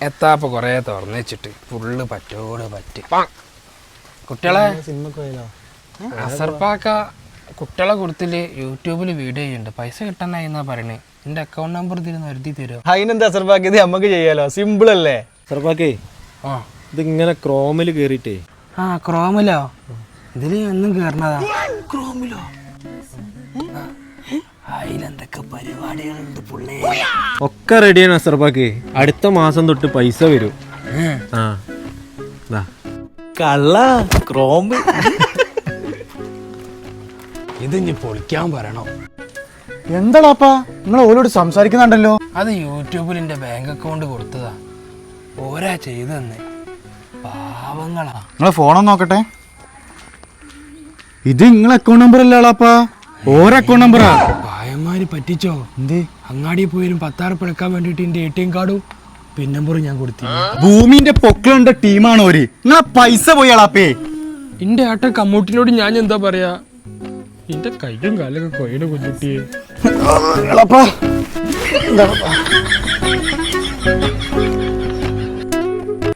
എത്താപ്പ കൊറേ തുറന്നു വെച്ചിട്ട് ഫുള്ള് പറ്റോട് പറ്റി. കുട്ടികളെ അസർപ്പാക്ക കുട്ടികളെ കൊടുത്തില് യൂട്യൂബിൽ വീഡിയോ ചെയ്യുന്നുണ്ട്, പൈസ കിട്ടാനായി എന്നാ പറയണേ. എന്റെ അക്കൗണ്ട് നമ്പർ ഇതിന് എഴുതി തരുമോ? അതിനെന്താ അസർപ്പാക്ക്, ഇത് നമുക്ക് ചെയ്യാലോ, സിമ്പിൾ അല്ലേ അസർപ്പാക്കേ? ഇതിങ്ങനെ ക്രോമില് കേറിട്ടേ. ആ ക്രോമിലോ? ഇതില് ഒന്നും കേറണതാ. ക്രോമിലോ? അതിലെന്തൊക്കെ പരിപാടികളുണ്ട് പുള്ളേ. ഒക്കെ റെഡിയാണ് അസർപ്പാക്കേ. അടുത്ത മാസം തൊട്ട് പൈസ വരും. കള്ള ക്രോം ഇത് ഇനി പൊളിക്കാൻ പറയണോ? എന്താടാപ്പാ നിങ്ങൾ ഓരോട് സംസാരിക്കുന്നുണ്ടല്ലോ? അത് യൂട്യൂബിൽ എന്റെ ബാങ്ക് അക്കൗണ്ട് കൊടുത്തതാ, ഓരാ ചെയ്തു തന്നെ. പാവങ്ങളാ. നിങ്ങളെ ഫോണൊന്ന് നോക്കട്ടെ. ഇത് നിങ്ങളെ അക്കൗണ്ട് നമ്പർ അല്ലാപ്പാ, ഓരോ അക്കൗണ്ട് നമ്പറാ. പായന്മാര് പറ്റിച്ചോ? എന്ത്? അങ്ങാടി പോയാലും 10 എടുക്കാൻ വേണ്ടിട്ട് എന്റെ ATM കാർഡും പിൻ നമ്പറും ഞാൻ കൊടുത്തു. ഭൂമിന്റെ പൊക്കളുടെ ടീമാണ് ഓര്. നിങ്ങളെ പൈസ പോയാളാപ്പേ. എന്റെ ആട്ട കമ്മൂട്ടിനോട് ഞാൻ എന്താ പറയാ? എന്റെ കയ്യും കാലൊക്കെ കൊയ്യണ കുഞ്ഞുട്ടിയെ.